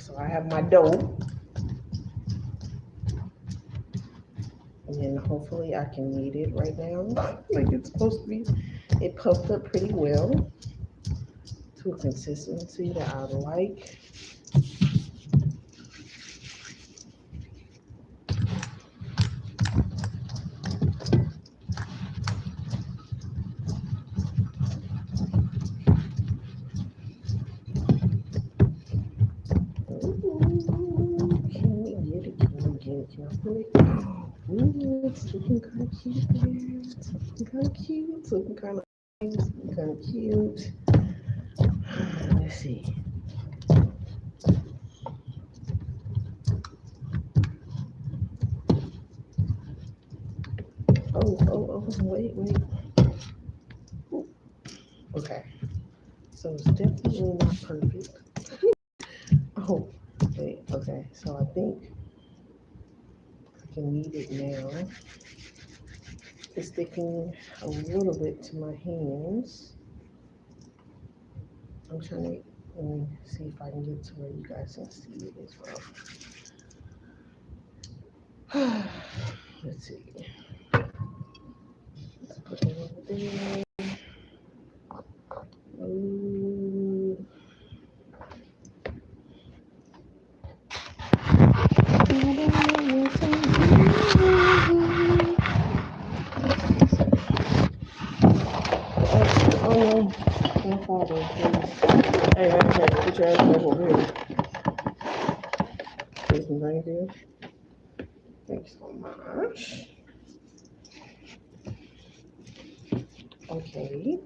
So I have my dough, and then hopefully I can knead it right now like it's supposed to be. It puffed up pretty well to a consistency that I like. Ooh, can we get it? Can we get it? Can I put it? Ooh, it's looking kind of cute there. It's looking kind of cute. It's looking kind of nice. It's looking kind of cute. Let's see. Oh, wait. Ooh, okay. So it's definitely not perfect. Oh, wait, okay. So I think I can knead it now. It's sticking a little bit to my hands. I'm trying to let me see if I can get to where you guys can see it as well. Let's see. Let's put it over there. Ooh. Oh, my father, please. Hey, put your ass back over here. Please and thank you. Thanks so much. Okay.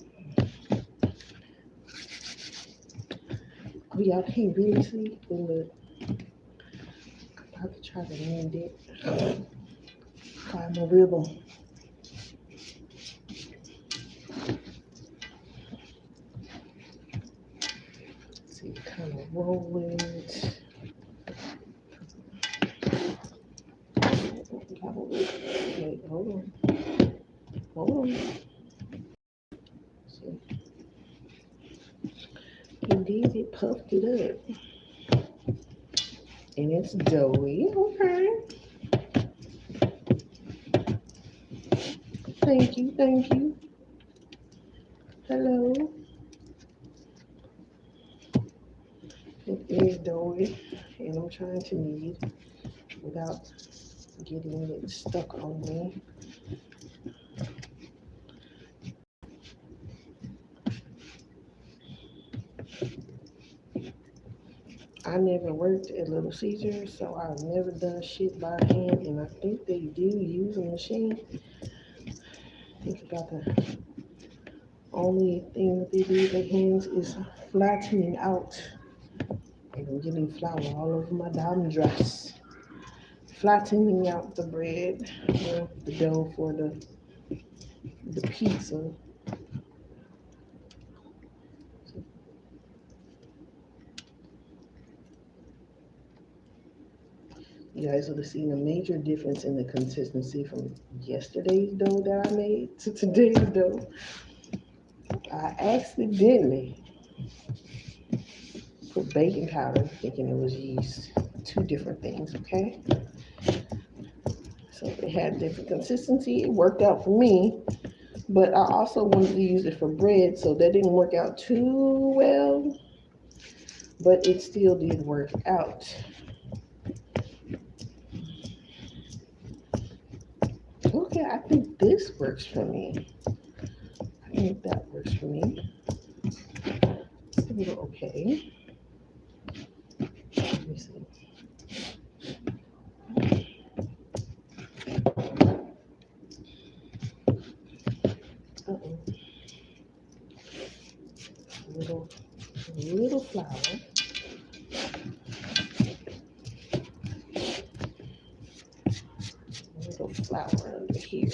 Y'all can't really see, but I could try to end it. Find my rhythm. See, kind of roll it. Wait, hold on. Hold on. See. Indeed, it puffed it up. And it's doughy. Okay. Thank you. Hello. It is doughy. And I'm trying to knead without getting it stuck on me. I never worked at Little Caesars, so I've never done shit by hand, and I think they do use a machine. Think about the only thing that they do with their hands is flattening out and I'm getting flour all over my damn dress. Flattening out the bread, the dough for the pizza. You guys would have seen a major difference in the consistency from yesterday's dough that I made to today's dough. I accidentally put baking powder thinking it was yeast. Two different things, okay? So it had different consistency. It worked out for me, but I also wanted to use it for bread, so that didn't work out too well, but it still did work out. Okay, I think this works for me. I think that works for me. It's a little okay. Let me see. Uh-oh. A little flour. A little flour under here.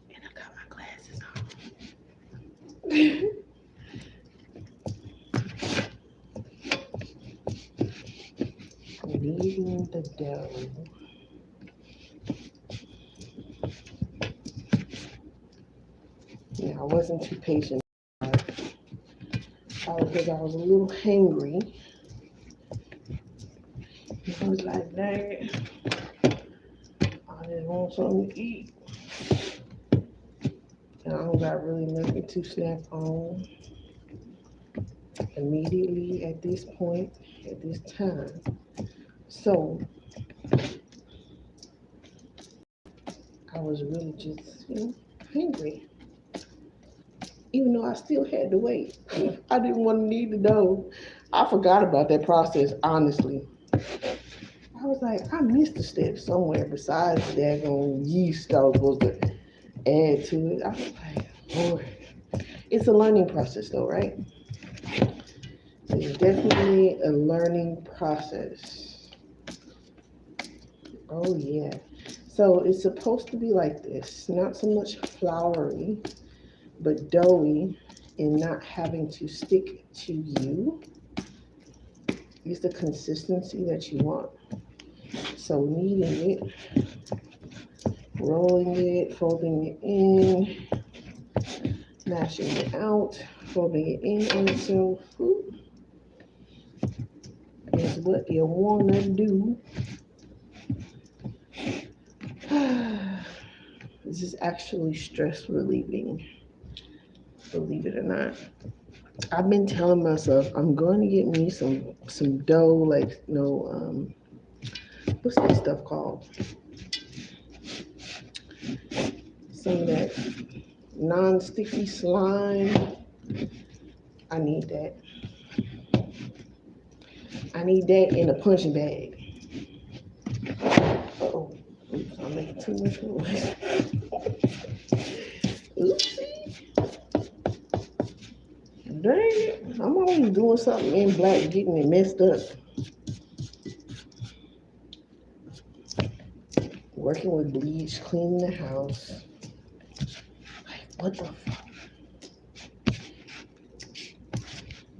And I got my glasses on. Kneading the dough. wasn't too patient. Because I was a little hangry. I was like, dang, I just want something to eat. And I don't got really nothing to snack on immediately at this point, at this time. So I was really just, hungry. Even though I still had to wait. I didn't want to need to know. I forgot about that process, honestly. I was like, I missed a step somewhere besides the daggone yeast I was supposed to add to it. I was like, Lord. It's a learning process though, right? It's definitely a learning process. Oh yeah. So it's supposed to be like this, not so much floury, but doughy and not having to stick to you. It's the consistency that you want. So kneading it, rolling it, folding it in, mashing it out, folding it in on itself is what you want to do. This is actually stress relieving, believe it or not. I've been telling myself I'm going to get me some dough, like what's that stuff called? Some of that non-sticky slime. I need that. I need that in a punching bag. Uh-oh. Oops, I'm making too much noise. Oopsie. Dang it. I'm always doing something in black, getting it messed up. Working with bleach, cleaning the house. Like, what the fuck?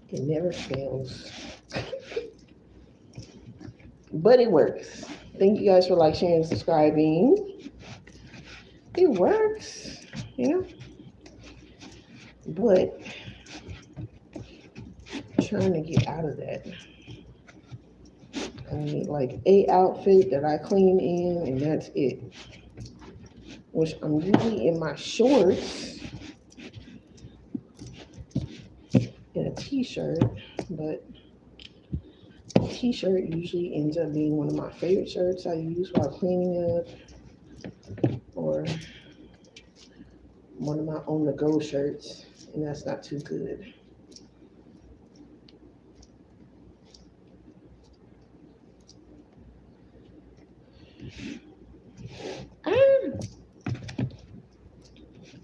It never fails. But it works. Thank you guys for sharing, subscribing. It works, But trying to get out of that. I need like a outfit that I clean in, and that's it. Which I'm usually in my shorts and a t-shirt, but a t-shirt usually ends up being one of my favorite shirts I use while cleaning up, or one of my on-the-go shirts, and that's not too good.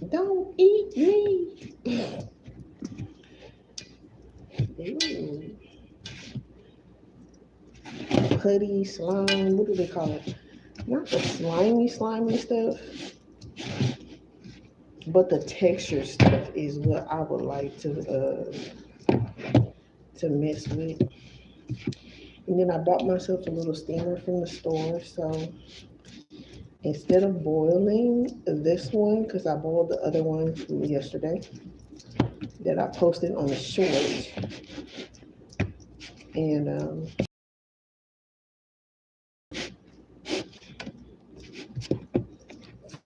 Don't eat me. Ew. Putty, slime, what do they call it? Not the slimy stuff, but the texture stuff is what I would like to mess with. And then I bought myself a little steamer from the store, so instead of boiling this one, because I boiled the other one from yesterday that I posted on the short, and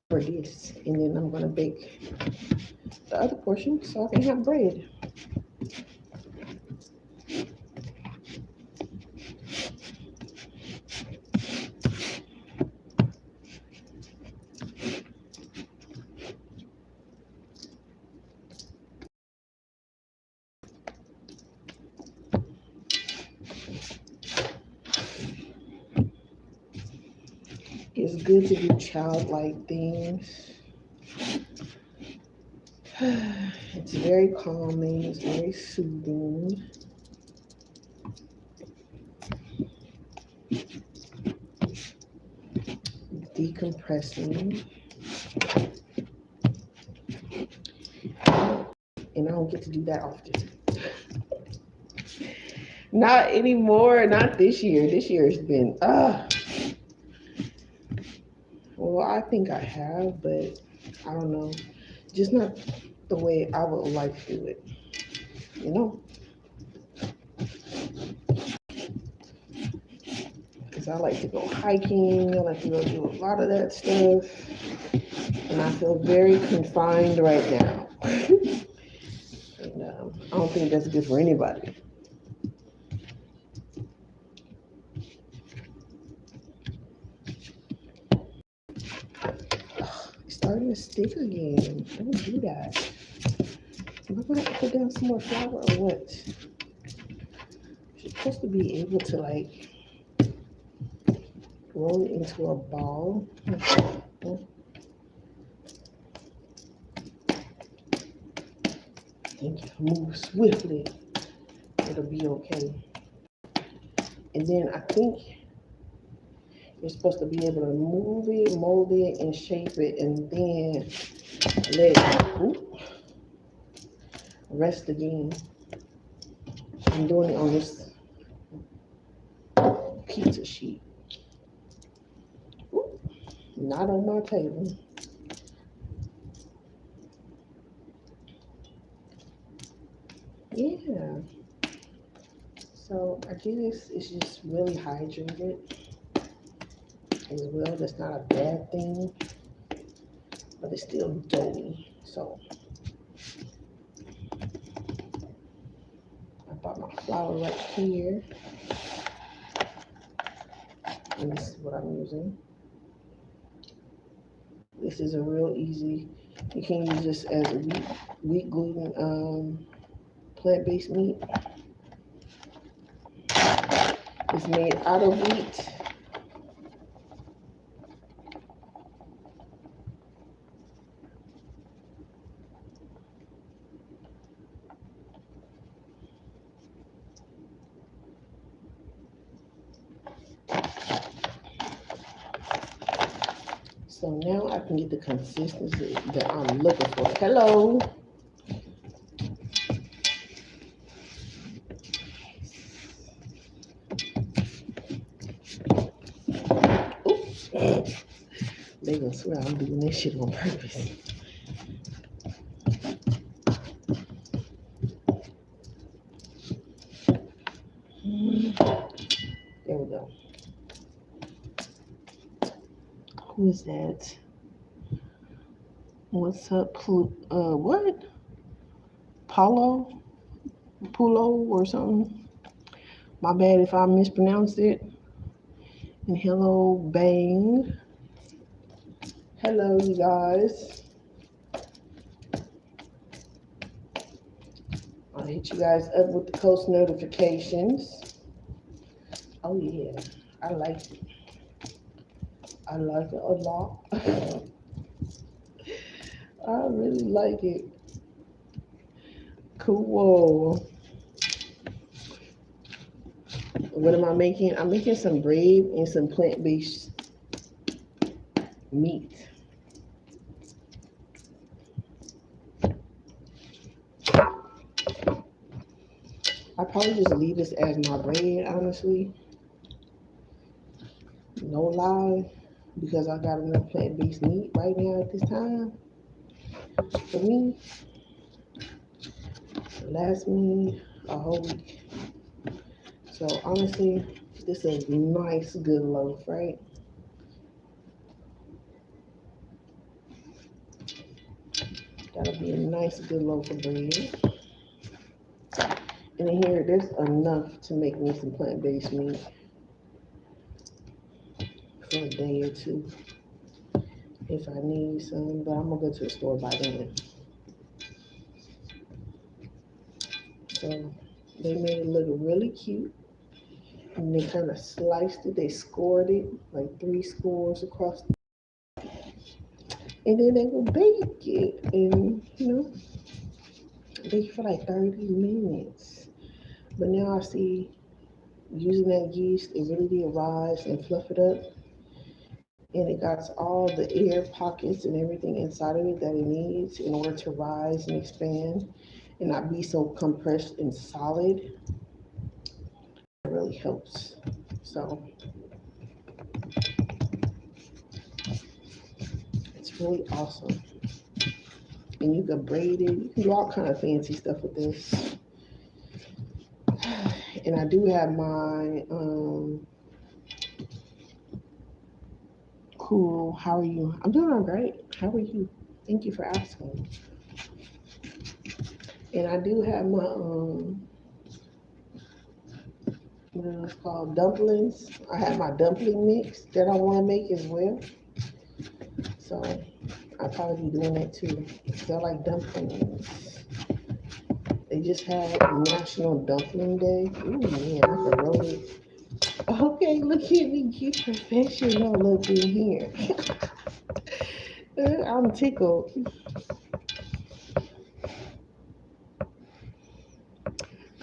for this, and then I'm gonna bake the other portion so I can have bread. It's good to do childlike things. It's very calming, it's very soothing. Decompressing. And I don't get to do that often. Not anymore, not this year. This year has been, well, I think I have, but I don't know. Just not the way I would like to do it, you know? Because I like to go hiking, I like to go do a lot of that stuff, and I feel very confined right now. And I don't think that's good for anybody. It's starting to stick again. Don't do that. Am I gonna have to put down some more flour or what? You're supposed to be able to like roll it into a ball. And you move swiftly. It'll be okay. And then I think you're supposed to be able to move it, mold it, and shape it, and then let it rest again. I'm doing it on this pizza sheet. Ooh, not on my table. Yeah. So I guess it's just really hydrated as well. That's not a bad thing, but it's still doughy. So I bought my flour right here, and this is what I'm using. This is a real easy. You can use this as a wheat gluten plant-based meat. It's made out of wheat. So now I can get the consistency that I'm looking for. Hello. Oops. They gonna swear I'm doing this shit on purpose. There we go. Who is that? What's up? What? Paulo? Pulo or something? My bad if I mispronounced it. And hello, Bang. Hello, you guys. I'll hit you guys up with the post notifications. Oh yeah, I like it. I like it a lot. I really like it. Cool. What am I making? I'm making some bread and some plant-based meat. I probably just leave this as my bread, honestly. No lie, because I got enough plant-based meat right now at this time. For me, it lasts me a whole week. So honestly, this is a nice, good loaf, right? That'll be a nice, good loaf of bread. And in here, there's enough to make me some plant-based meat for a day or two if I need some, but I'm gonna go to the store by then. So they made it look really cute, and they kind of sliced it. They scored it like 3 scores across, and then they will bake it, and bake for like 30 minutes. But now I see using that yeast, it really did rise and fluff it up, and it got all the air pockets and everything inside of it that it needs in order to rise and expand and not be so compressed and solid. It really helps. So it's really awesome. and you can braid it. You can do all kind of fancy stuff with this. And I do have my cool. How are you? I'm doing all great. How are you? Thank you for asking. And I do have my what it's called, dumplings. I have my dumpling mix that I want to make as well. So I'll probably be doing that too. Cause I like dumplings. They just had National Dumpling Day. Ooh man, I can roll it. Okay, look at me, get professional up in here. I'm tickled.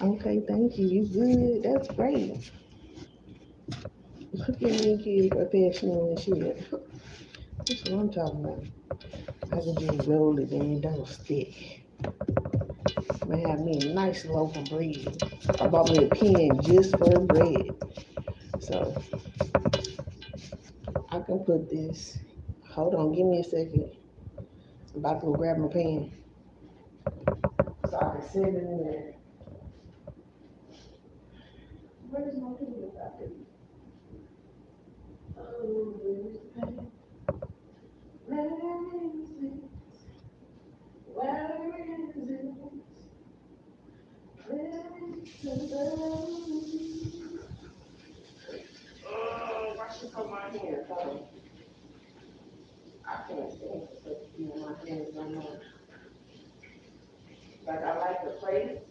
Okay, thank you. You good? That's great. Look at me getting professional and shit. That's what I'm talking about. I can just roll it and it don't stick. I'm gonna have me a nice loaf of bread. I bought me a pen just for bread. So I can put this. Hold on, give me a second. I'm about to go grab my pen. So I can send it in there. Where's my pen? Oh, where's the pen? Where is it? Where is it? Where is it? Oh, why she put my hands on? I can't stand for such to be in my hands no more. Like I like to play,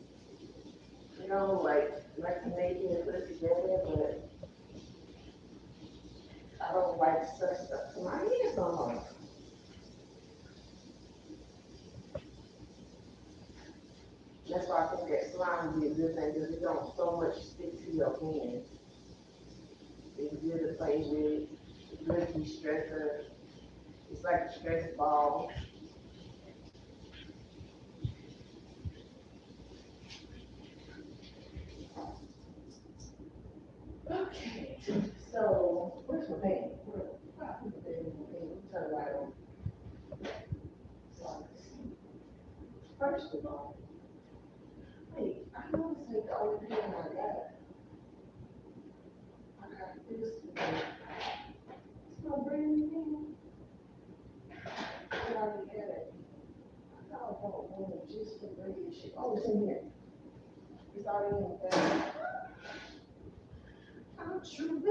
like to make it look together, but I don't like such stuff to my hands no more. That's why I think that slime would be a good thing because it don't so much stick to your hands. It's good to play with. It's good to be stressor. It's like a stress ball. Okay, so where's my pen? I put the pen in my pen. Turn it right on. So I can see. First of all, wait, I know this ain't the only pen I got. I got this one. It's my brand new pen. I already had it. I thought I bought one just for radio shit. Oh, it's in here. It's already in the bag. I'm tripping.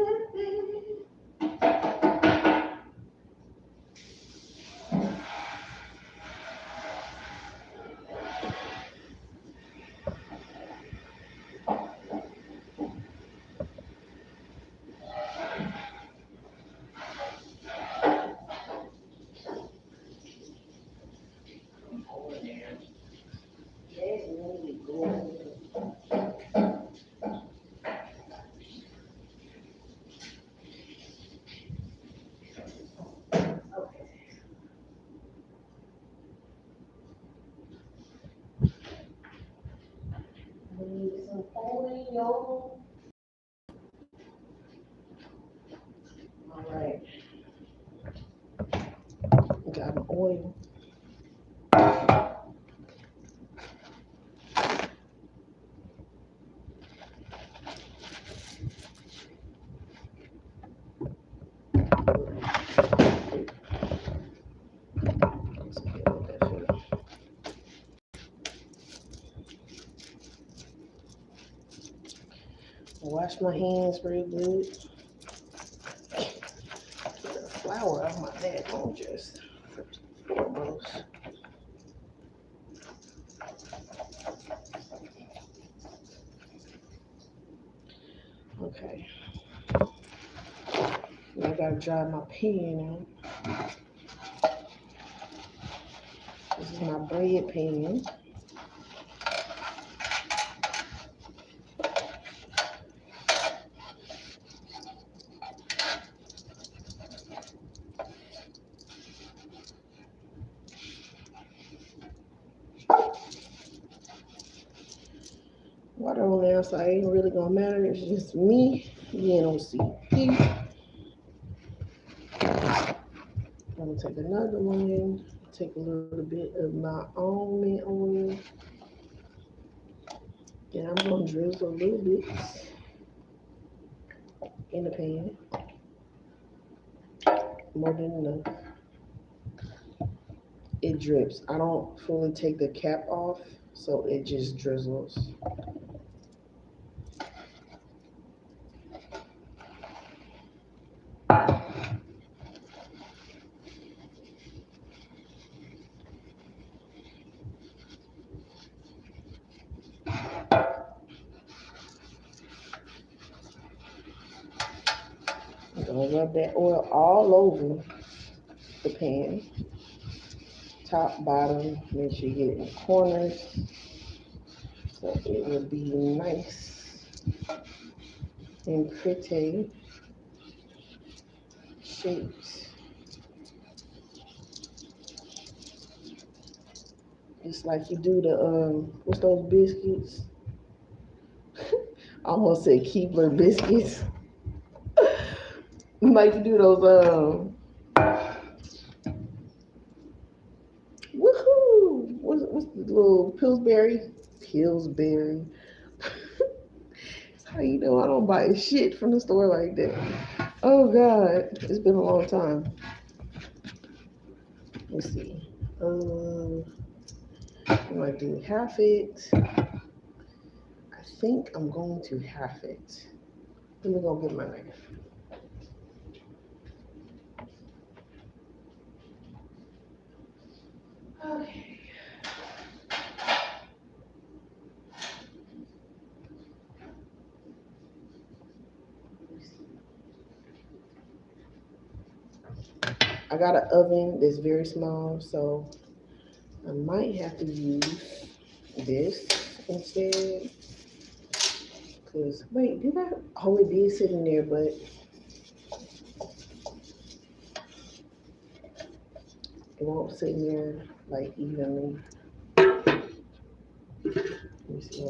That's really good. Okay. We need some oil. All right. Got my oil. Wash my hands real good. Get the flour out of my bag on just foremost. Okay. Now I gotta dry my pan out. This is my bread pan. Water on there, so it ain't really gonna matter. It's just me being OCD. I'm gonna take another one in. Take a little bit of my almond oil. Then I'm gonna drizzle a little bit in the pan, more than enough. It drips. I don't fully take the cap off, so it just drizzles. I'm gonna rub that oil all over the pan, top, bottom. Make sure you get it in the corners so it will be nice and pretty shaped. It's like you do the what's those biscuits? I almost said Keebler biscuits. Like you do those woohoo! What's the little Pillsbury? Pillsbury. How you know I don't buy shit from the store like that? Oh God, it's been a long time. Let's see. I might do half it. I think I'm going to half it. Let me go get my knife. Okay. I got an oven that's very small, so I might have to use this instead. Cause wait, did I? Oh, it did sit in there, but it won't sit in there like evenly. Let me see.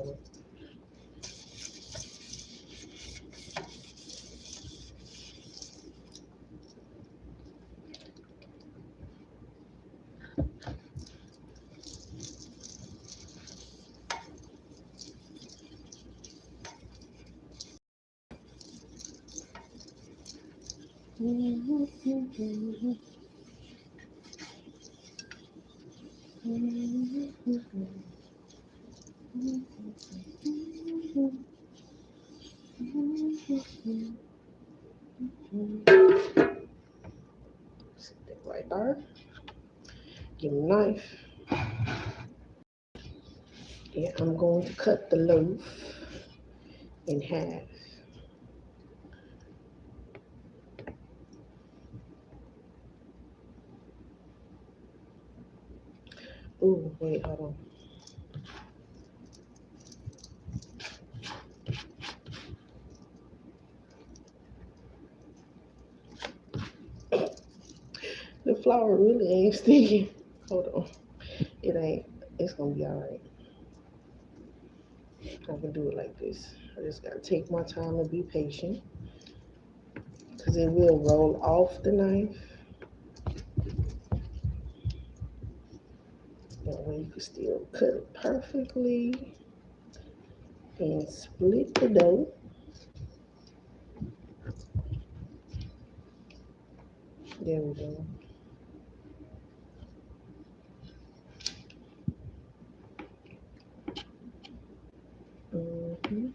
Sit that right there. Get a knife. And I'm going to cut the loaf in half. Ooh, wait, hold on. The flour really ain't sticking. Hold on. It ain't. It's gonna be alright. I can do it like this. I just gotta take my time and be patient. Because it will roll off the knife. That way you can still cut it perfectly. And split the dough. There we go. Mm-hmm.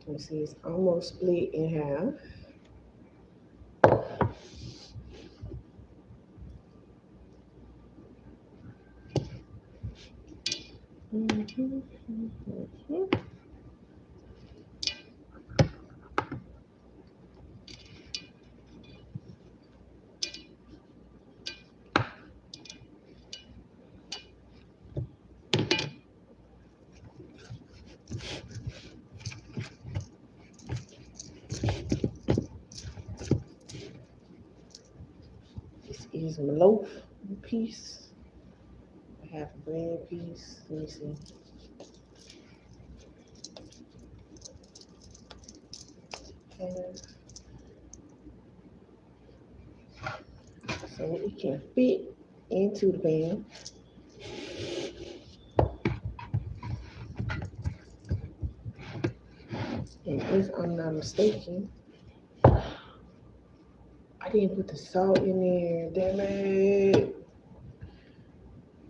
You see, it's almost split in half. Mm-hmm. Mm-hmm. This is my loaf piece half bread piece. Let me see. Half. So it can fit into the pan. And if I'm not mistaken, I didn't put the salt in there. Damn it.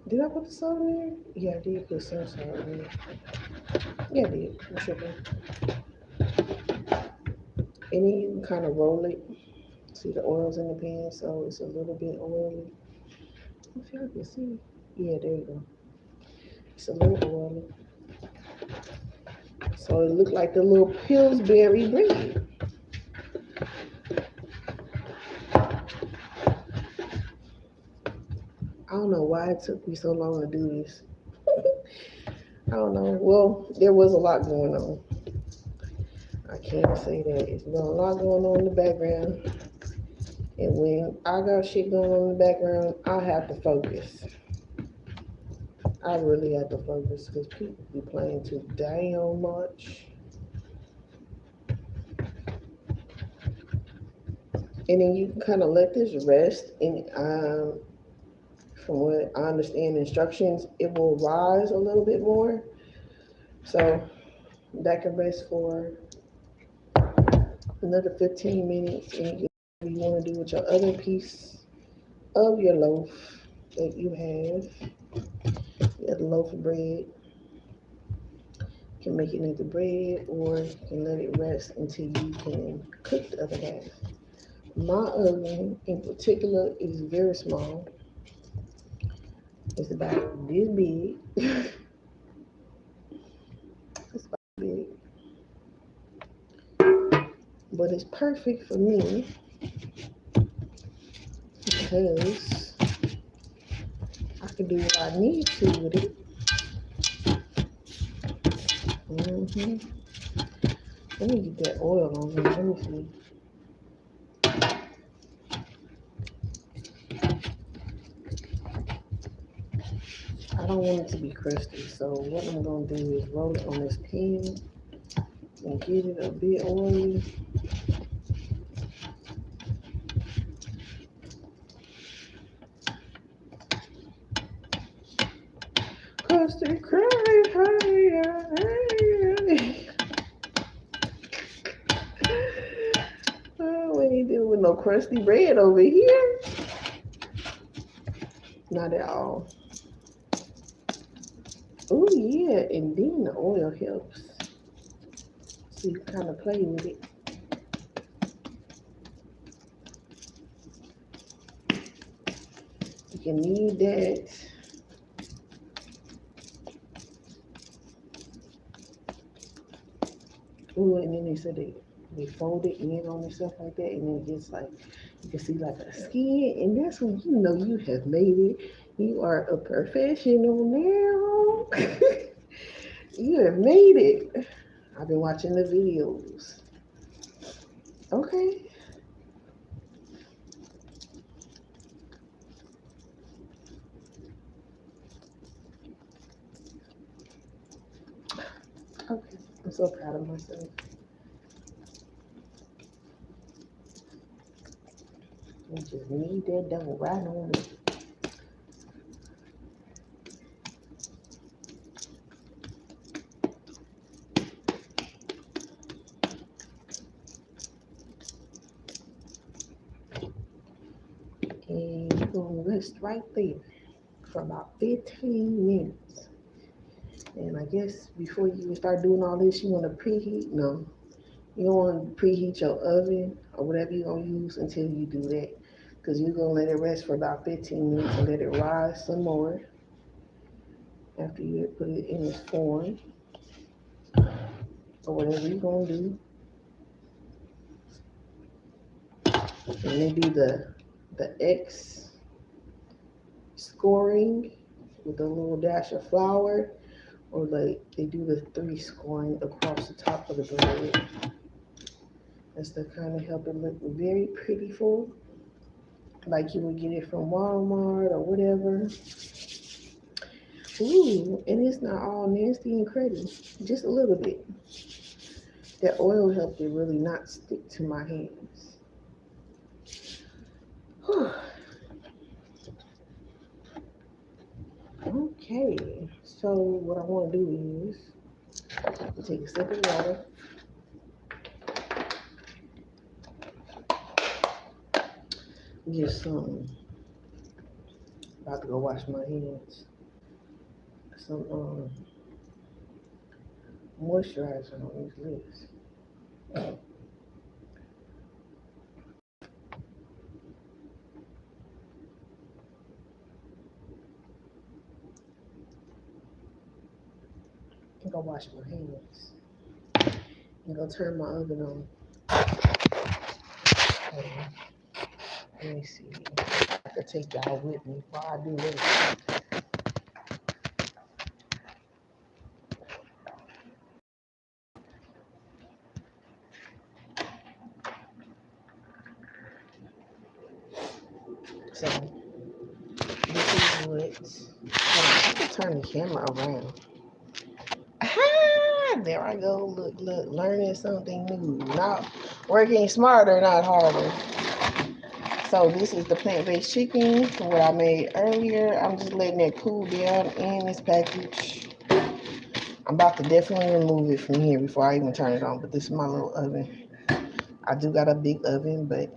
Did I put the salt in there? Yeah, I did put some salt in there. Yeah, I did. I'm tripping. And then you can kind of roll it. See the oil's in the pan, so it's a little bit oily. If y'all can see. Yeah, there you go. It's a little oily. So it looked like the little Pillsbury bread. I don't know why it took me so long to do this. I don't know. Well, there was a lot going on. I can't say that. It's been a lot going on in the background. And when I got shit going on in the background, I have to focus. I really have to focus because people be playing too damn much. And then you can kind of let this rest. And from what I understand instructions, it will rise a little bit more. So that can rest for another 15 minutes. And you want to do with your other piece of your loaf that you have. You have a loaf of bread. You can make it into bread or you can let it rest until you can cook the other half. My oven in particular is very small. It's about this big. It's about big. But it's perfect for me because I can do what I need to with it. Let me get that oil on here. Let me see. I don't want it to be crusty, so what I'm going to do is roll it on this pan and get it a bit oily. Custard cry, oh, we ain't dealing with no crusty bread over here. Not at all. Oh yeah, and then the oil helps. So you kind of play with it. You can need that. Ooh, and then they said they fold it in on and stuff like that, and then it gets like you can see like a skin, and that's when you know you have made it. You are a professional now. You have made it. I've been watching the videos. Okay. Okay. I'm so proud of myself. You just need that dough right on it. And you're gonna rest right there for about 15 minutes. And I guess before you start doing all this, you want to preheat. No, you don't want to preheat your oven or whatever you're gonna use until you do that, because you're gonna let it rest for about 15 minutes and let it rise some more after you put it in its form or whatever you're gonna do. And maybe the X scoring with a little dash of flour, or like they do the 3 scoring across the top of the bread. That's to kind of help it look very pretty like you would get it from Walmart or whatever. Ooh, and it's not all nasty and cruddy. Just a little bit. That oil helped it really not stick to my hands. Whew. Okay, so what I want to do is take a sip of water. Get some. About to go wash my hands. Some moisturizer on these lips. I'm gonna wash my hands. I'm gonna turn my oven on. Let me see. I could take y'all with me while I do this. So this is what. I can turn the camera around. There I go. Look, learning something new. Not working smarter, not harder. So this is the plant-based chicken, what I made earlier. I'm just letting it cool down in this package. I'm about to definitely remove it from here before I even turn it on, but this is my little oven. I do got a big oven, but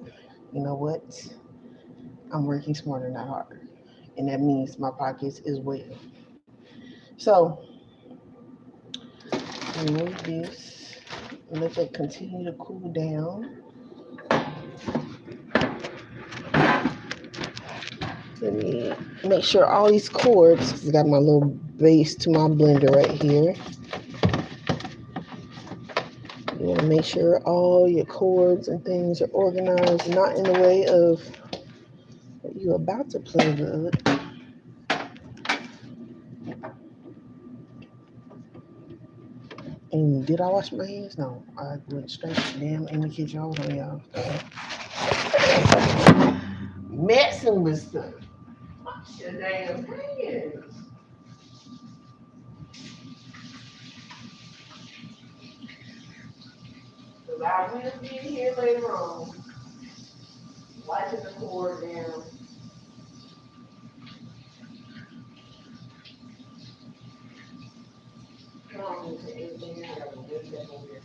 you know what? I'm working smarter, not harder. And that means my pockets as well. So remove this, let it continue to cool down. Let me make sure all these cords, I got my little base to my blender right here. You want to make sure all your cords and things are organized, not in the way of what you're about to play with. And did I wash my hands? No, I went straight down in the kitchen. Hold on, y'all. Messing with stuff. Wash your damn hands. Because I will be here later on, wiping the cord down. Come on, everything I got to get that over here.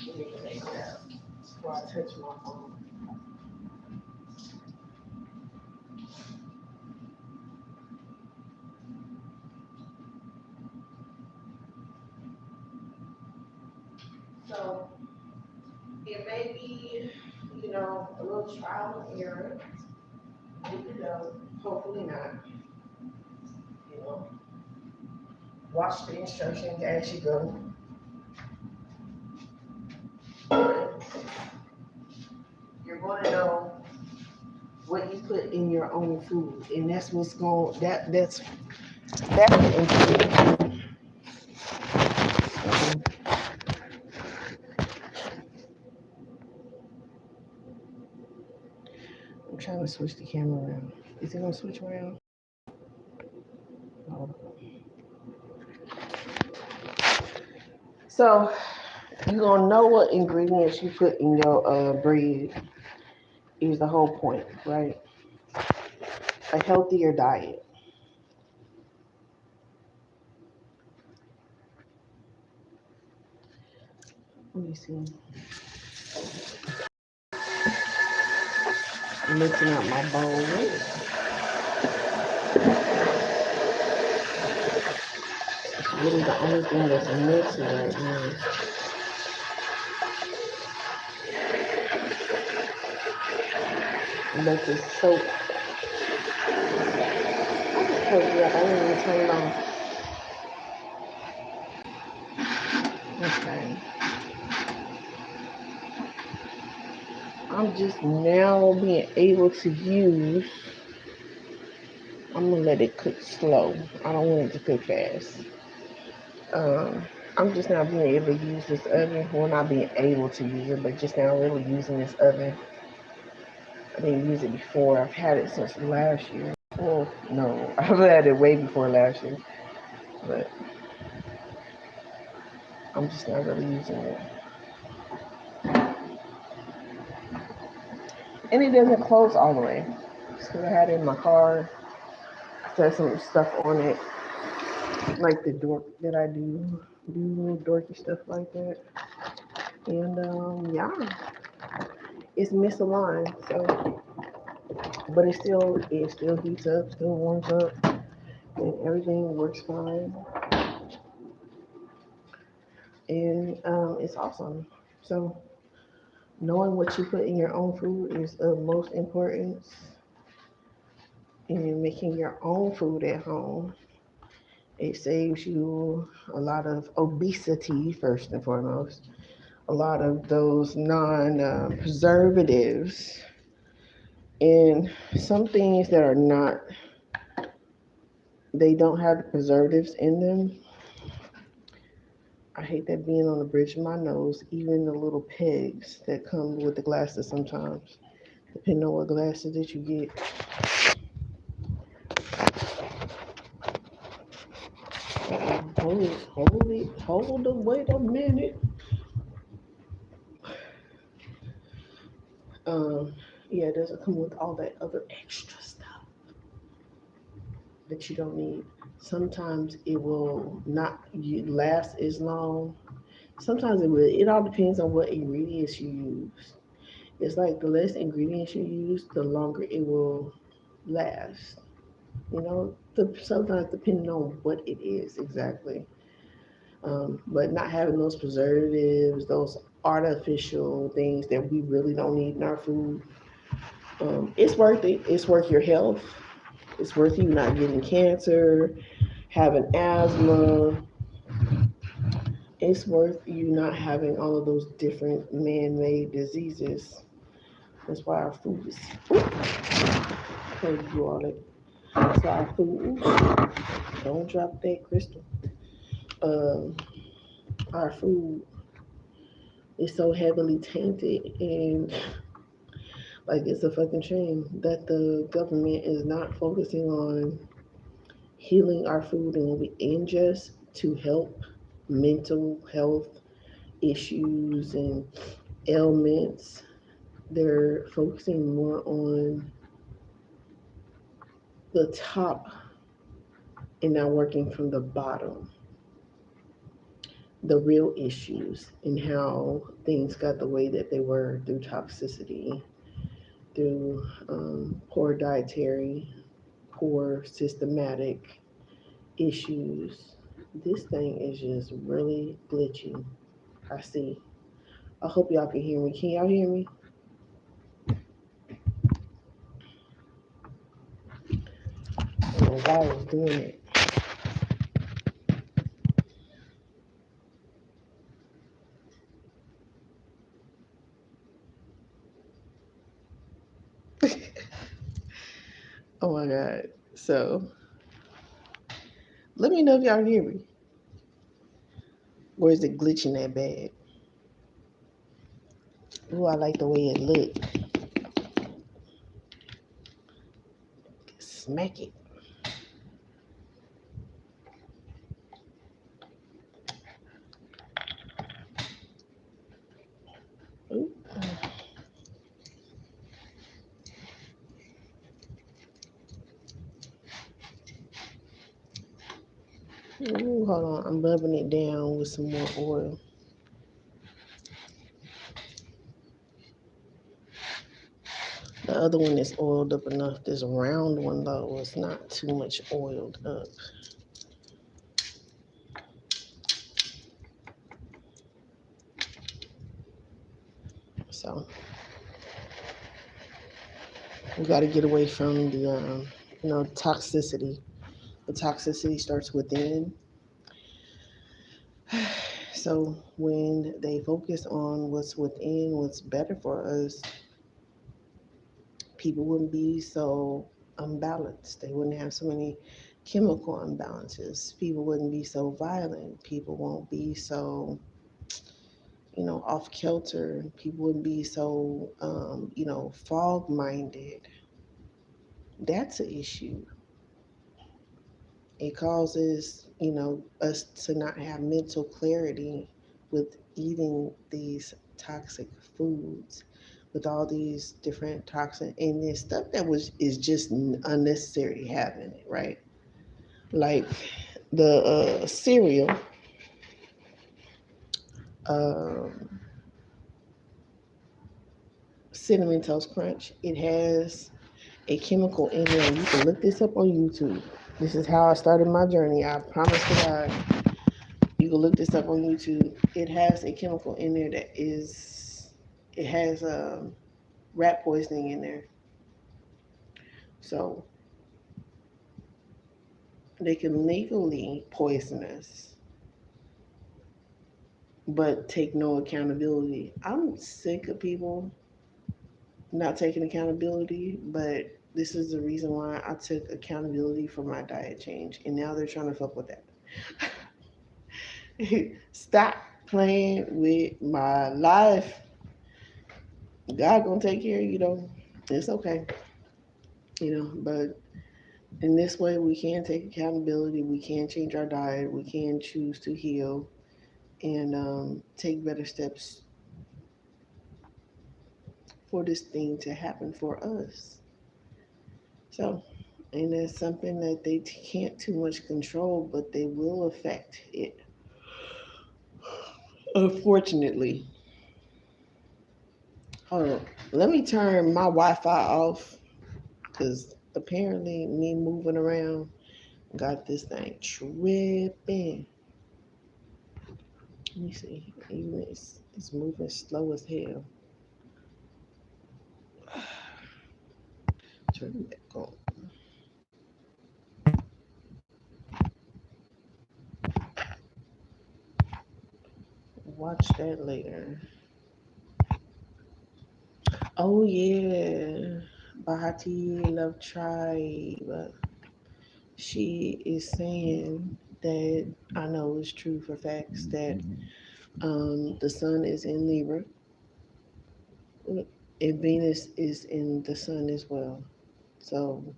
Let me take it out before I touch my phone. So it may be, a little trial and error. Hopefully not. Watch the instructions as you go. You're going to know what you put in your own food, and that's what's going. That's important. I'm trying to switch the camera around. Is it gonna switch around? Oh. So you're gonna know what ingredients you put in your bread is the whole point, right? A healthier diet. Let me see. I'm mixing up my bowl. It's really the only thing that's mixing right now. Let this soak. I didn't even turn it on. Okay. I'm just now being able to use. I'm gonna let it cook slow. I don't want it to cook fast. I'm just now being able to use this oven. Well, not being able to use it, but just now really using this oven. I didn't use it before. I've had it since last year. Well, no, I've had it way before last year, but I'm just not really using it. And it doesn't close all the way. Just because I had it in my car, I set some stuff on it, like the dork that I do little dorky stuff like that. And yeah, it's misaligned, so but it still heats up, still warms up, and everything works fine. And it's awesome. So knowing what you put in your own food is of most importance, and making your own food at home. It saves you a lot of obesity, first and foremost, a lot of those non preservatives, and some things that are not, they don't have the preservatives in them. I hate that being on the bridge of my nose, even the little pegs that come with the glasses sometimes, depending on what glasses that you get. Hold it, wait a minute. Um, yeah, it doesn't come with all that other extra stuff that you don't need. Sometimes it will not last as long. Sometimes it will. It all depends on what ingredients you use. It's like the less ingredients you use, the longer it will last. Sometimes depending on what it is exactly. But not having those preservatives, those artificial things that we really don't need in our food, it's worth it. It's worth your health. It's worth you not getting cancer, having asthma. It's worth you not having all of those different man-made diseases. That's why our food is. Thank you all that. That's why our food. Don't drop that crystal. Um, our food is so heavily tainted, and like it's a fucking shame that the government is not focusing on healing our food and what we ingest to help mental health issues and ailments. They're focusing more on the top and not working from the bottom, the real issues and how things got the way that they were through toxicity, through poor dietary, poor systematic issues. This thing is just really glitchy. I see. I hope y'all can hear me. Can y'all hear me? I don't know why I was doing it. Oh my God. So let me know if y'all hear me. Or is it glitching that bad? Ooh, I like the way it looked. Smack it. Ooh. Ooh, hold on. I'm rubbing it down with some more oil. The other one is oiled up enough. This round one, though, is not too much oiled up. So we got to get away from the, toxicity. The toxicity starts within. So when they focus on what's within, what's better for us, people wouldn't be so unbalanced. They wouldn't have so many chemical imbalances. People wouldn't be so violent. People won't be so, off kilter. People wouldn't be so, fog minded. That's an issue. It causes, us to not have mental clarity with eating these toxic foods, with all these different toxin and this stuff that was is just unnecessary having it, right? Like the cereal, um, cinnamon toast crunch. It has a chemical in there. You can look this up on YouTube. This is how I started my journey. I promise to God. You can look this up on YouTube. It has a chemical in there it has rat poisoning in there. So they can legally poison us, but take no accountability. I'm sick of people not taking accountability, but this is the reason why I took accountability for my diet change. And now they're trying to fuck with that. Stop playing with my life. God gonna take care of you though. It's okay. But in this way we can take accountability, we can change our diet, we can choose to heal and take better steps for this thing to happen for us. So, and that's something that they can't too much control, but they will affect it. Unfortunately, hold on. Let me turn my Wi-Fi off because apparently me moving around got this thing tripping. Let me see. Even it's moving slow as hell. Turn it back on. Watch that later. Oh yeah, Bahati Love Tribe. She is saying that I know it's true for facts that the sun is in Libra and Venus is in the sun as well. So